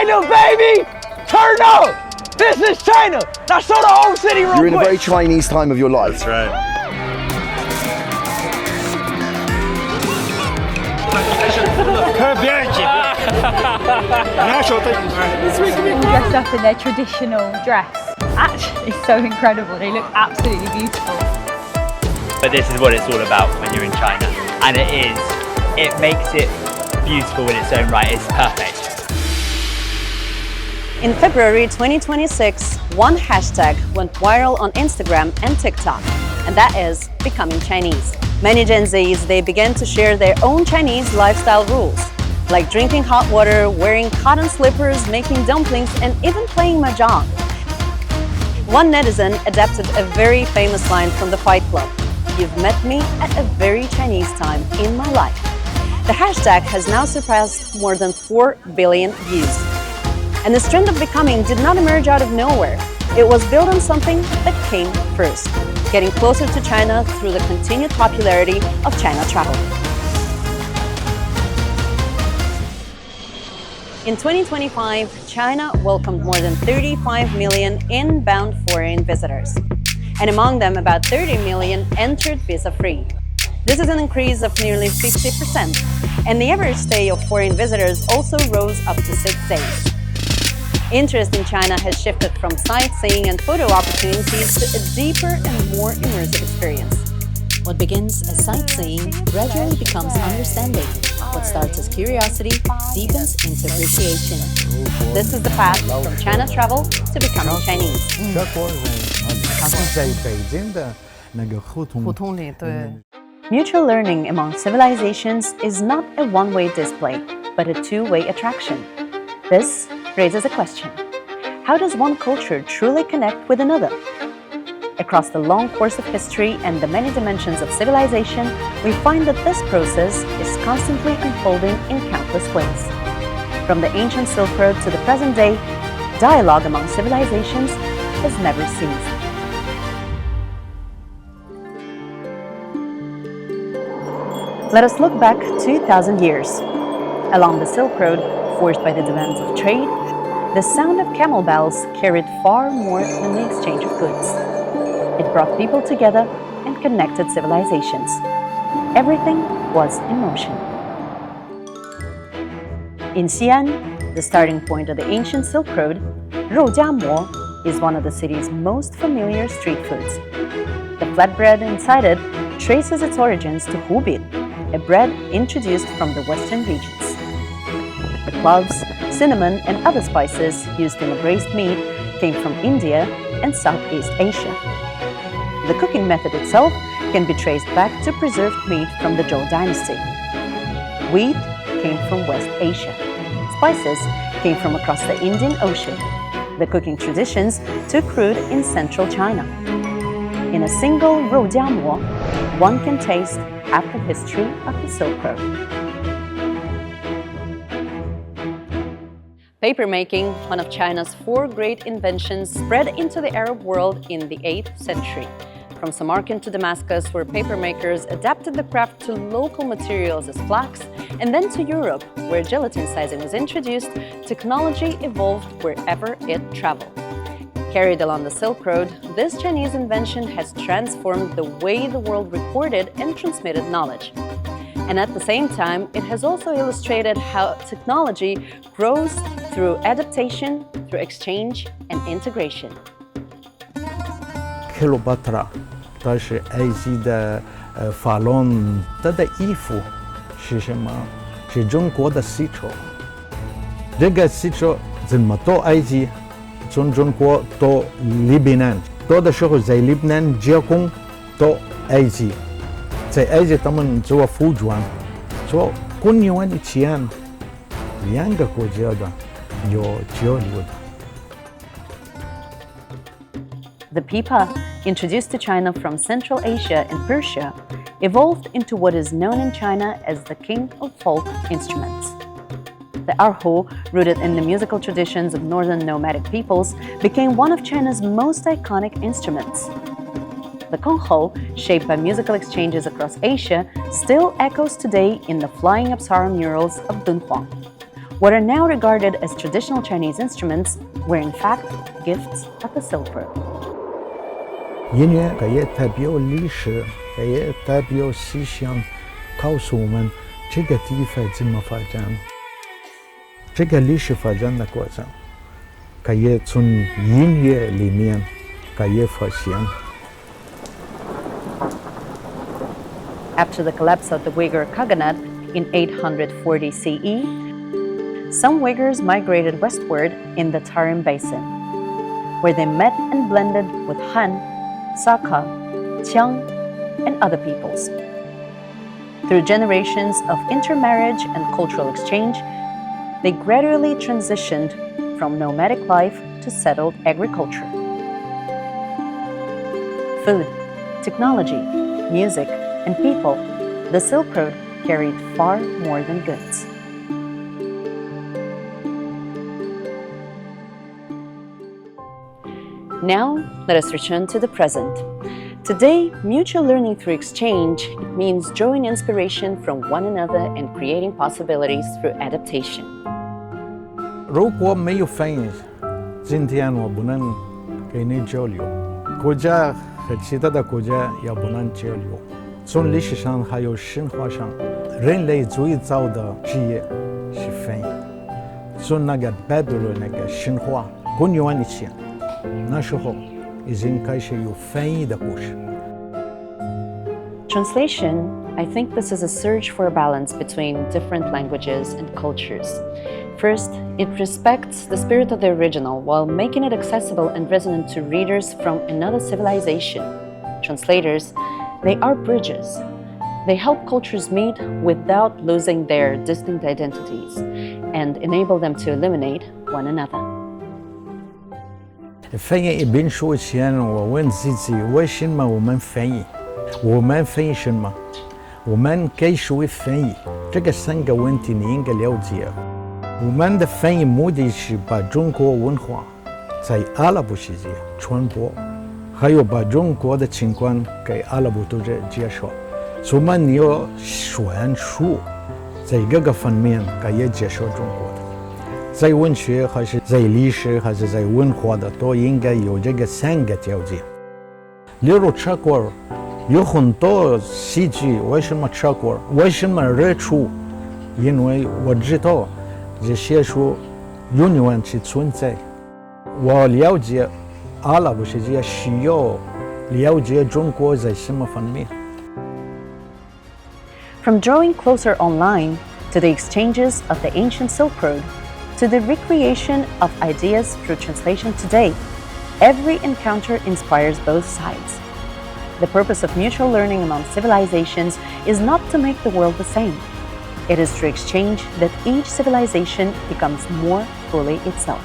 China, baby! Turn up! This is China! Now show the whole city real quick. You're in a very Chinese time of your life. That's right. Dressed up in their traditional dress. Actually, it's so incredible. They look absolutely beautiful. But this is what it's all about when you're in China. And it makes it beautiful in its own right. It's perfect. In February 2026, one hashtag went viral on Instagram and TikTok, and that is becoming Chinese. Many Gen Zs, they began to share their own Chinese lifestyle rules, like drinking hot water, wearing cotton slippers, making dumplings, and even playing mahjong. One netizen adapted a very famous line from the Fight Club: "You've met me at a very Chinese time in my life." The hashtag has now surpassed more than 4 billion views. And this trend of becoming did not emerge out of nowhere. It was built on something that came first, getting closer to China through the continued popularity of China travel. In 2025, China welcomed more than 35 million inbound foreign visitors. And among them, about 30 million entered visa-free. This is an increase of nearly 50%. And the average stay of foreign visitors also rose up to 6 days. Interest in China has shifted from sightseeing and photo opportunities to a deeper and more immersive experience. What begins as sightseeing gradually becomes understanding. What starts as curiosity deepens into appreciation. This is the path from China travel to becoming Chinese. Mutual learning among civilizations is not a one-way display, but a two-way attraction. This raises a question. How does one culture truly connect with another? Across the long course of history and the many dimensions of civilization, we find that this process is constantly unfolding in countless ways. From the ancient Silk Road to the present day, dialogue among civilizations has never ceased. Let us look back 2,000 years. Along the Silk Road, forged by the demands of trade, the sound of camel bells carried far more than the exchange of goods. It brought people together and connected civilizations. Everything was in motion. In Xi'an, the starting point of the ancient Silk Road, Roujiamo is one of the city's most familiar street foods. The flatbread inside it traces its origins to hubin, a bread introduced from the western regions. The cloves, cinnamon, and other spices used in the braised meat came from India and Southeast Asia. The cooking method itself can be traced back to preserved meat from the Zhou dynasty. Wheat came from West Asia. Spices came from across the Indian Ocean. The cooking traditions took root in central China. In a single Roujiamo, one can taste half the history of the Silk Road. Papermaking, one of China's 4 great inventions, spread into the Arab world in the 8th century. From Samarkand to Damascus, where papermakers adapted the craft to local materials as flax, and then to Europe, where gelatin sizing was introduced, technology evolved wherever it traveled. Carried along the Silk Road, this Chinese invention has transformed the way the world recorded and transmitted knowledge. And at the same time, it has also illustrated how technology grows through adaptation, through exchange and integration. Cleopatra 它是埃及的法老，它的衣服是什么？是中国的丝绸。这个丝绸怎么到埃及？从中国到黎巴嫩，到的时候在黎巴嫩加工到埃及，在埃及他们做服装，所以公元前2个国家的有交流的。 The pipa, introduced to China from Central Asia and Persia, evolved into what is known in China as the king of folk instruments. The erhu, rooted in the musical traditions of northern nomadic peoples, became one of China's most iconic instruments. The konghou, shaped by musical exchanges across Asia, still echoes today in the flying Apsara murals of Dunhuang. What are now regarded as traditional Chinese instruments were in fact gifts of the Silk Road. 音乐它也代表历史，它也代表思想，告诉我们这个地方怎么发展，这个历史发展的过程，它也从音乐里面它也发现。After the collapse of the Uyghur Khaganate in 840 CE, some Uyghurs migrated westward in the Tarim Basin, where they met and blended with Han, Saka, Qiang, and other peoples. Through generations of intermarriage and cultural exchange, they gradually transitioned from nomadic life to settled agriculture. Food, technology, music, and people, the Silk Road carried far more than goods. Now, let us return to the present. Today, mutual learning through exchange means drawing inspiration from one another and creating possibilities through adaptation. 如果没有翻译，今天我不能跟你交流，国家和其他的国家也不能交流。从历史上还有神话上，人类最早的职业是翻译。从那个巴比伦那个神话公元以前，那时候已经开始有翻译的故事。Translation, I think this is a search for a balance between different languages and cultures. First, it respects the spirit of the original while making it accessible and resonant to readers from another civilization. Translators, they are bridges. They help cultures meet without losing their distinct identities and enable them to eliminate one another. 翻译一本书前，我问自己，为什么我们翻译？我们翻译什么？我们该谁翻译？这个三个问题你应该了解。我们的翻译目的是把中国文化在阿拉伯世界传播，还有把中国的情况给阿拉伯读者介绍。所以我们要选书，在各个方面可以介绍中国的。在文学还是在历史还是在文化的，都应该有这个三个条件。例如茶馆，有很多戏剧，为什么茶馆？为什么日出？因为我知道这些书永远是存在。我了解阿拉伯世界需要了解中国在什么方面。From drawing closer online to the exchanges of the ancient Silk Road, to the recreation of ideas through translation today, every encounter inspires both sides. The purpose of mutual learning among civilizations is not to make the world the same. It is through exchange that each civilization becomes more fully itself.